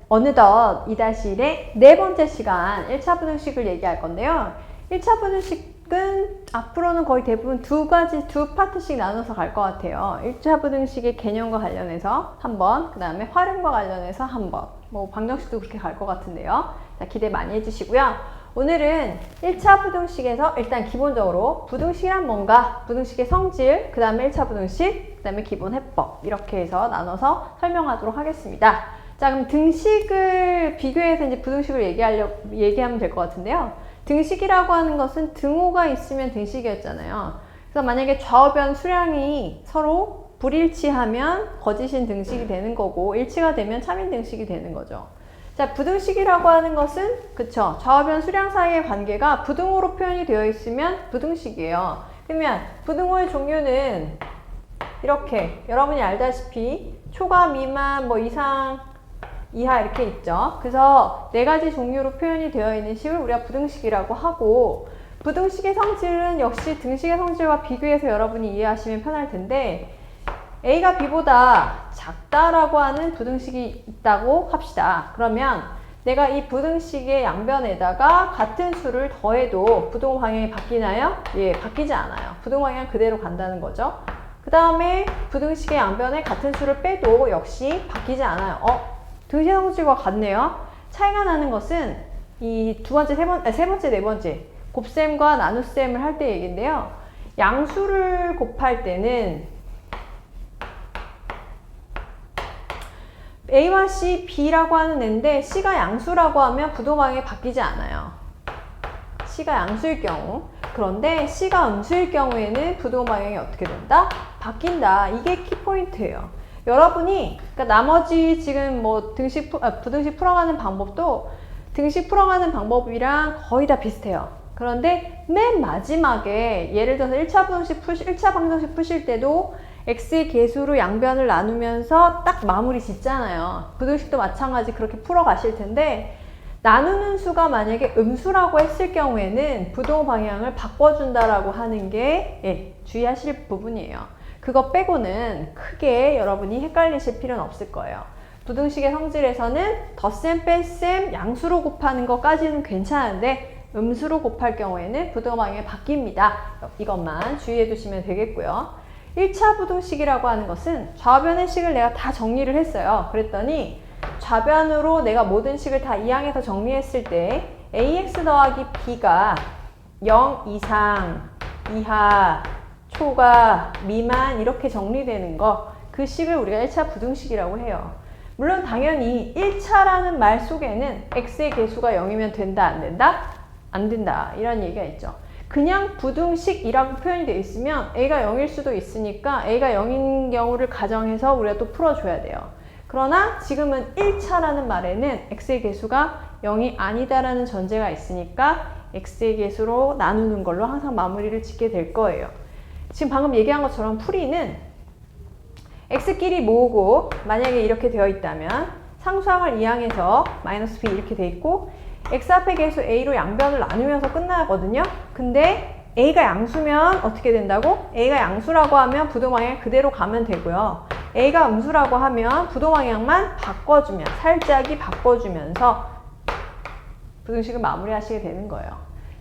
어느덧 2-1의 네 번째 시간 1차 부등식을 얘기할 건데요. 1차 부등식은 앞으로는 거의 대부분 두 파트씩 나눠서 갈 것 같아요. 1차 부등식의 개념과 관련해서 한 번, 그 다음에 활용과 관련해서 한 번, 뭐 방정식도 그렇게 갈 것 같은데요. 자, 기대 많이 해주시고요. 오늘은 1차 부등식에서 일단 기본적으로 부등식이란 뭔가, 부등식의 성질, 그 다음에 1차 부등식, 그 다음에 기본 해법 이렇게 해서 나눠서 설명하도록 하겠습니다. 자, 그럼 등식을 비교해서 이제 부등식을 얘기하면 될 것 같은데요. 등식이라고 하는 것은 등호가 있으면 등식이었잖아요. 그래서 만약에 좌우변 수량이 서로 불일치하면 거짓인 등식이 되는 거고, 일치가 되면 참인 등식이 되는 거죠. 자, 부등식이라고 하는 것은, 그쵸, 좌우변 수량 사이의 관계가 부등호로 표현이 되어 있으면 부등식이에요. 그러면 부등호의 종류는 이렇게 여러분이 알다시피 초과, 미만, 뭐 이상, 이하 이렇게 있죠. 그래서 네 가지 종류로 표현이 되어 있는 식을 우리가 부등식이라고 하고, 부등식의 성질은 역시 등식의 성질과 비교해서 여러분이 이해하시면 편할 텐데, A가 B보다 작다라고 하는 부등식이 있다고 합시다. 그러면 내가 이 부등식의 양변에다가 같은 수를 더해도 부등호 방향이 바뀌나요? 예, 바뀌지 않아요. 부등호 방향 그대로 간다는 거죠. 그 다음에 부등식의 양변에 같은 수를 빼도 역시 바뀌지 않아요. 등식 성질과 같네요. 차이가 나는 것은 이 세 번째, 네 번째 곱셈과 나눗셈을 할 때 얘기인데요. 양수를 곱할 때는 A와 C, B라고 하는 애인데 C가 양수라고 하면 부등호 방향이 바뀌지 않아요. C가 양수일 경우. 그런데 C가 음수일 경우에는 부등호 방향이 어떻게 된다? 바뀐다. 이게 키포인트예요. 여러분이, 그러니까 나머지 지금 뭐 부등식 풀어가는 방법도 등식 풀어가는 방법이랑 거의 다 비슷해요. 그런데 맨 마지막에 예를 들어서 1차 방정식 푸실 때도 x의 계수로 양변을 나누면서 딱 마무리 짓잖아요. 부등식도 마찬가지 그렇게 풀어가실 텐데, 나누는 수가 만약에 음수라고 했을 경우에는 부등호 방향을 바꿔준다라고 하는 게 주의하실 부분이에요. 그거 빼고는 크게 여러분이 헷갈리실 필요는 없을 거예요. 부등식의 성질에서는 덧셈, 뺄셈, 양수로 곱하는 것까지는 괜찮은데 음수로 곱할 경우에는 부등호 방향이 바뀝니다. 이것만 주의해 두시면 되겠고요. 1차 부등식이라고 하는 것은 좌변의 식을 내가 다 정리를 했어요. 그랬더니 좌변으로 내가 모든 식을 다 이항해서 정리했을 때 ax 더하기 b가 0 이상, 이하, 초과, 미만 이렇게 정리되는 거, 그 식을 우리가 1차 부등식이라고 해요. 물론 당연히 1차라는 말 속에는 x의 계수가 0이면 된다, 안 된다? 안 된다. 이런 얘기가 있죠. 그냥 부등식이라고 표현이 되어 있으면 a가 0일 수도 있으니까 a가 0인 경우를 가정해서 우리가 또 풀어줘야 돼요. 그러나 지금은 1차라는 말에는 x의 계수가 0이 아니다라는 전제가 있으니까 x의 계수로 나누는 걸로 항상 마무리를 짓게 될 거예요. 지금 방금 얘기한 것처럼 풀이는 x끼리 모으고 만약에 이렇게 되어 있다면 상수항을 이항해서 마이너스 b 이렇게 돼 있고 x 앞에 계수 a로 양변을 나누면서 끝나거든요. 근데 a가 양수면 어떻게 된다고? a가 양수라고 하면 부등호 방향 그대로 가면 되고요. a가 음수라고 하면 부등호 방향만 바꿔주면, 살짝이 바꿔주면서 부등식을 마무리하시게 되는 거예요.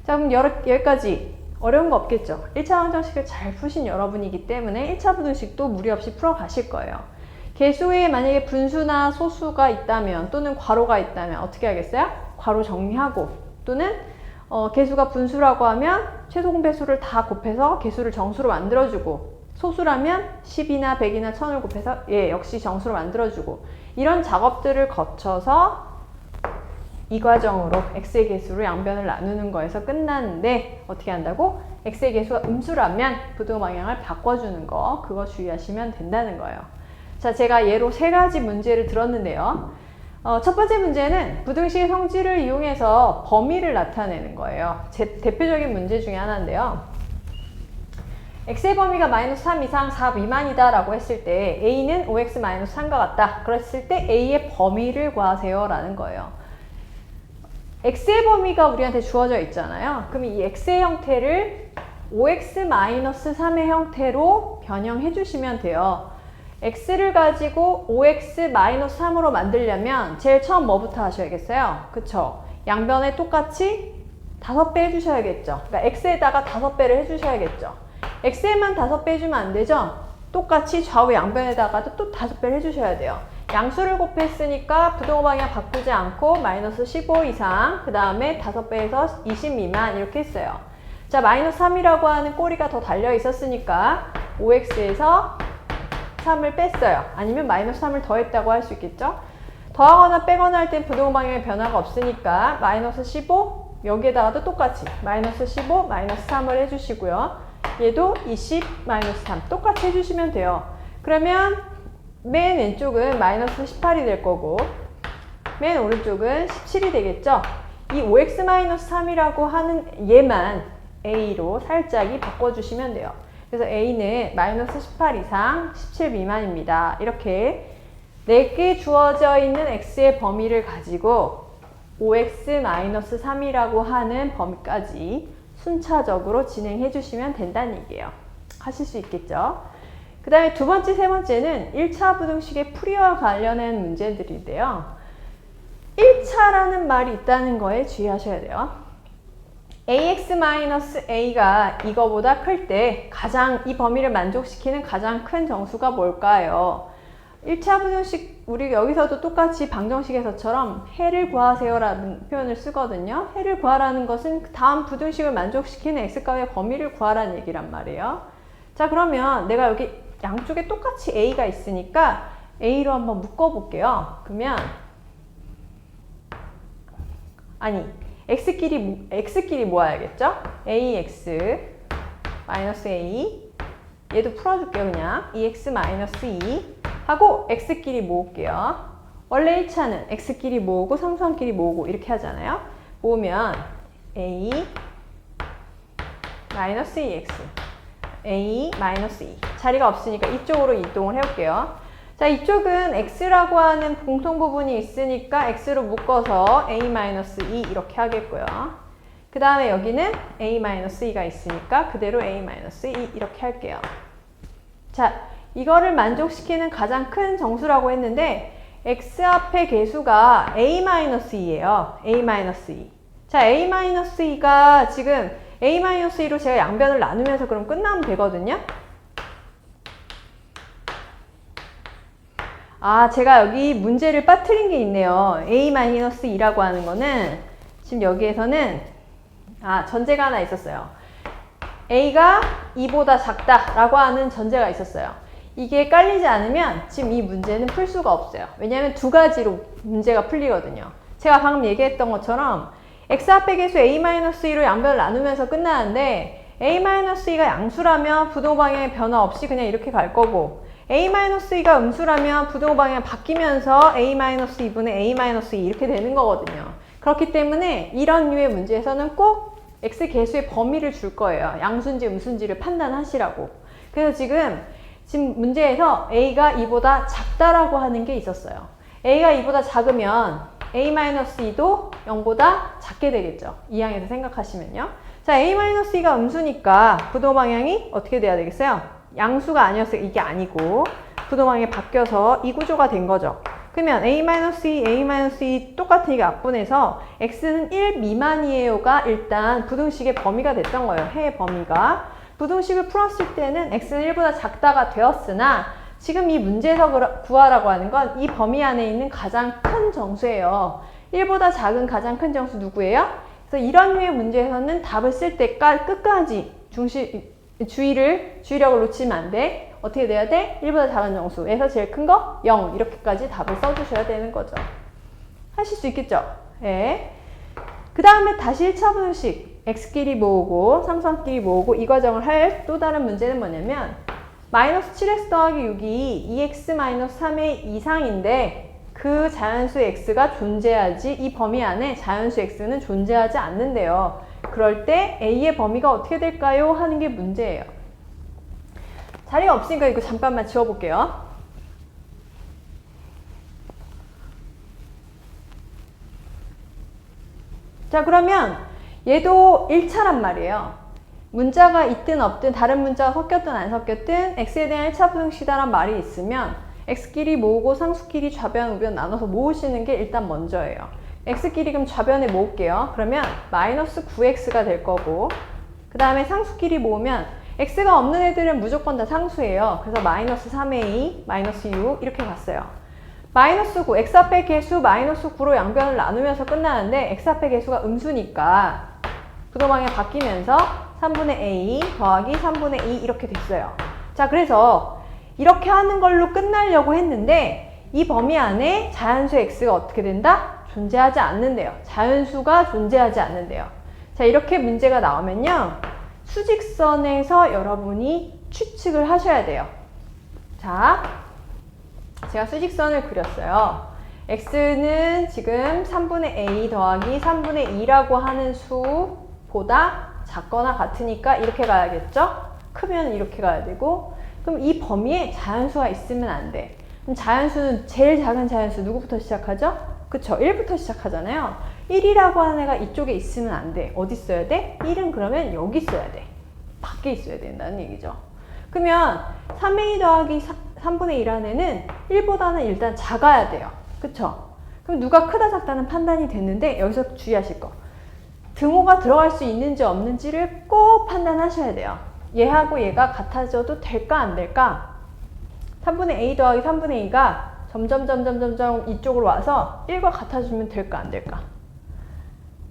자, 그럼 여기까지 어려운 거 없겠죠? 1차 방정식을 잘 푸신 여러분이기 때문에 1차 부등식도 무리 없이 풀어 가실 거예요. 계수에 만약에 분수나 소수가 있다면 또는 괄호가 있다면 어떻게 하겠어요? 괄호 정리하고, 또는 계수가 분수라고 하면 최소 공배수를 다 곱해서 계수를 정수로 만들어주고, 소수라면 10이나 100이나 1000을 곱해서 역시 정수로 만들어주고, 이런 작업들을 거쳐서 이 과정으로 x의 계수로 양변을 나누는 거에서 끝나는데, 어떻게 한다고? x의 계수가 음수라면 부등호 방향을 바꿔주는 거, 그거 주의하시면 된다는 거예요. 자, 제가 예로 세 가지 문제를 들었는데요. 첫 번째 문제는 부등식의 성질을 이용해서 범위를 나타내는 거예요. 제 대표적인 문제 중에 하나인데요. x의 범위가 마이너스 3 이상 4 미만이다 라고 했을 때 a는 5x 마이너스 3과 같다. 그랬을 때 a의 범위를 구하세요 라는 거예요. x의 범위가 우리한테 주어져 있잖아요. 그럼 이 x의 형태를 5x 마이너스 3의 형태로 변형해 주시면 돼요. x를 가지고 5x-3으로 만들려면 제일 처음 뭐부터 하셔야겠어요? 그쵸? 양변에 똑같이 5배 해주셔야겠죠. 그러니까 x에다가 5배를 해주셔야겠죠. x에만 5배 해주면 안 되죠? 똑같이 좌우 양변에다가도 또 5배를 해주셔야 돼요. 양수를 곱했으니까 부동호 방향 바꾸지 않고 마이너스 15 이상, 그 다음에 5배에서 20 미만 이렇게 했어요. 자, 마이너스 3이라고 하는 꼬리가 더 달려 있었으니까 5x에서 3을 뺐어요. 아니면 마이너스 3을 더했다고 할 수 있겠죠? 더하거나 빼거나 할 땐 부동호 방향에 변화가 없으니까 마이너스 15, 여기에다가도 똑같이 마이너스 15, 마이너스 3을 해주시고요. 얘도 20, 마이너스 3 똑같이 해주시면 돼요. 그러면 맨 왼쪽은 마이너스 18이 될 거고 맨 오른쪽은 17이 되겠죠? 이 5x-3이라고 하는 얘만 a로 살짝이 바꿔주시면 돼요. 그래서 a는 마이너스 18 이상 17 미만입니다. 이렇게 4개 주어져 있는 x의 범위를 가지고 5x-3이라고 하는 범위까지 순차적으로 진행해 주시면 된다는 얘기예요. 하실 수 있겠죠? 그 다음에 두 번째, 세 번째는 1차 부등식의 풀이와 관련된 문제들인데요. 1차라는 말이 있다는 거에 주의하셔야 돼요. ax-a가 이거보다 클 때 가장 이 범위를 만족시키는 가장 큰 정수가 뭘까요? 1차 부등식 우리 여기서도 똑같이 방정식에서처럼 해를 구하세요라는 표현을 쓰거든요. 해를 구하라는 것은 다음 부등식을 만족시키는 x값의 범위를 구하라는 얘기란 말이에요. 자, 그러면 내가 여기 양쪽에 똑같이 a가 있으니까 a로 한번 묶어볼게요. 그러면 아니 x끼리 모아야겠죠? ax 마이너스 a 얘도 풀어줄게요. 그냥 2x 마이너스 2 하고 x끼리 모을게요. 원래 1차는 x끼리 모으고 상수함끼리 모으고 이렇게 하잖아요. 모으면 a 마이너스 2x a 마이너스 2 자리가 없으니까 이쪽으로 이동을 해볼게요. 자, 이쪽은 x라고 하는 공통 부분이 있으니까 x로 묶어서 a 마이너스 2 이렇게 하겠고요. 그 다음에 여기는 a 마이너스 2가 있으니까 그대로 a 마이너스 2 이렇게 할게요. 자, 이거를 만족시키는 가장 큰 정수라고 했는데 x 앞의 개수가 a-2예요. a-2. 자, a-2가 지금 a-2로 제가 양변을 나누면서 그럼 끝나면 되거든요. 아, 제가 여기 문제를 빠뜨린 게 있네요. a-2라고 하는 거는 지금 여기에서는 전제가 하나 있었어요. a가 2보다 작다라고 하는 전제가 있었어요. 이게 깔리지 않으면 지금 이 문제는 풀 수가 없어요. 왜냐하면 두 가지로 문제가 풀리거든요. 제가 방금 얘기했던 것처럼 x 앞의 개수 a-2로 양변을 나누면서 끝나는데 a-2가 양수라면 부동호 방향의 변화 없이 그냥 이렇게 갈 거고 a-2가 음수라면 부동호 방향이 바뀌면서 a-2분의 a-2 이렇게 되는 거거든요. 그렇기 때문에 이런 류의 문제에서는 꼭 x 개수의 범위를 줄 거예요. 양수인지 음수인지를 판단하시라고. 그래서 지금 문제에서 a가 2보다 작다라고 하는 게 있었어요. a가 2보다 작으면 a-2도 0보다 작게 되겠죠. 이 항에서 생각하시면요. 자, a-2가 음수니까 부동호 방향이 어떻게 돼야 되겠어요? 양수가 아니었어요. 이게 아니고 부동호 방향이 바뀌어서 이 구조가 된 거죠. 그러면 a-2, a-2 똑같은 게 약분해서 x는 1 미만이에요가 일단 부등식의 범위가 됐던 거예요. 해의 범위가. 부등식을 풀었을 때는 x는 1보다 작다가 되었으나 지금 이 문제에서 구하라고 하는 건 이 범위 안에 있는 가장 큰 정수예요. 1보다 작은 가장 큰 정수 누구예요? 그래서 이런 류의 문제에서는 답을 쓸 때 끝까지 주의력을 놓치면 안 돼. 어떻게 돼야 돼? 1보다 작은 정수에서 제일 큰 거 0 이렇게까지 답을 써주셔야 되는 거죠. 하실 수 있겠죠? 네. 그 다음에 다시 1차 부등식 x끼리 모으고 상수함끼리 모으고 이 과정을 할 또 다른 문제는 뭐냐면 마이너스 7x 더하기 6이 2x-3의 이상인데 그 자연수 x가 존재하지 이 범위 안에 자연수 x는 존재하지 않는데요. 그럴 때 a의 범위가 어떻게 될까요? 하는 게 문제예요. 자리가 없으니까 이거 잠깐만 지워볼게요. 자, 그러면 얘도 1차란 말이에요. 문자가 있든 없든 다른 문자가 섞였든 안 섞였든 x에 대한 1차 부등식이다란 말이 있으면 x끼리 모으고 상수끼리 좌변, 우변 나눠서 모으시는 게 일단 먼저예요. x끼리 그럼 좌변에 모을게요. 그러면 마이너스 9x가 될 거고, 그 다음에 상수끼리 모으면 x가 없는 애들은 무조건 다 상수예요. 그래서 마이너스 3a, 마이너스 6 이렇게 갔어요. 마이너스 9, x 앞의 개수 마이너스 9로 양변을 나누면서 끝나는데 x 앞의 개수가 음수니까 부동방향 바뀌면서 3분의 a 더하기 3분의 2 이렇게 됐어요. 자, 그래서 이렇게 하는 걸로 끝나려고 했는데 이 범위 안에 자연수 x가 어떻게 된다? 존재하지 않는데요. 자연수가 존재하지 않는데요. 자, 이렇게 문제가 나오면요, 수직선에서 여러분이 추측을 하셔야 돼요. 자, 제가 수직선을 그렸어요. x는 지금 3분의 a 더하기 3분의 2라고 하는 수보다 작거나 같으니까 이렇게 가야겠죠? 크면 이렇게 가야 되고, 그럼 이 범위에 자연수가 있으면 안 돼. 그럼 자연수는 제일 작은 자연수 누구부터 시작하죠? 그쵸? 1부터 시작하잖아요. 1이라고 하는 애가 이쪽에 있으면 안 돼. 어디 써야 돼? 1은 그러면 여기 써야 돼. 밖에 있어야 된다는 얘기죠. 그러면 3a 더하기 3분의 1하는 애는 1보다는 일단 작아야 돼요. 그쵸? 그럼 누가 크다 작다는 판단이 됐는데 여기서 주의하실 거. 등호가 들어갈 수 있는지 없는지를 꼭 판단하셔야 돼요. 얘하고 얘가 같아져도 될까 안 될까? 3분의 a 더하기 3분의 2가 점점 이쪽으로 와서 1과 같아지면 될까 안 될까?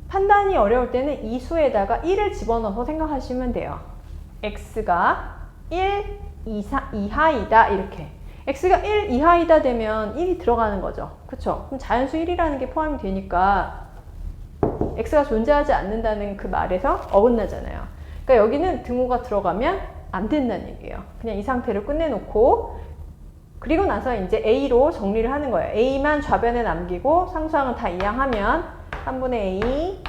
판단이 어려울 때는 이 수에다가 1을 집어넣어서 생각하시면 돼요. x가 1 이하이다 이렇게. x가 1 이하이다 되면 1이 들어가는 거죠. 그쵸? 그럼 자연수 1이라는 게 포함이 되니까 x가 존재하지 않는다는 그 말에서 어긋나잖아요. 그러니까 여기는 등호가 들어가면 안 된다는 얘기예요. 그냥 이 상태를 끝내놓고, 그리고 나서 이제 a로 정리를 하는 거예요. a만 좌변에 남기고 상수항은 다 이항하면 3분의 a,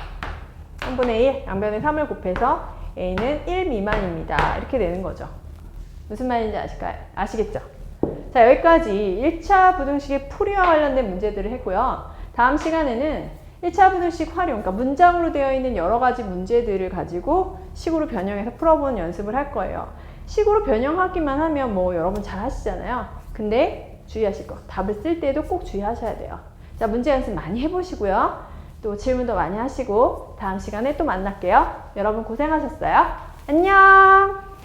3분의 1, 양변에 3을 곱해서 a는 1 미만입니다. 이렇게 되는 거죠. 무슨 말인지 아시겠죠? 자, 여기까지 1차 부등식의 풀이와 관련된 문제들을 했고요. 다음 시간에는 1차 부등식 활용, 그러니까 문장으로 되어 있는 여러 가지 문제들을 가지고 식으로 변형해서 풀어보는 연습을 할 거예요. 식으로 변형하기만 하면 뭐 여러분 잘 하시잖아요. 근데 주의하실 거, 답을 쓸 때도 꼭 주의하셔야 돼요. 자, 문제 연습 많이 해보시고요. 또 질문도 많이 하시고 다음 시간에 또 만날게요. 여러분 고생하셨어요. 안녕!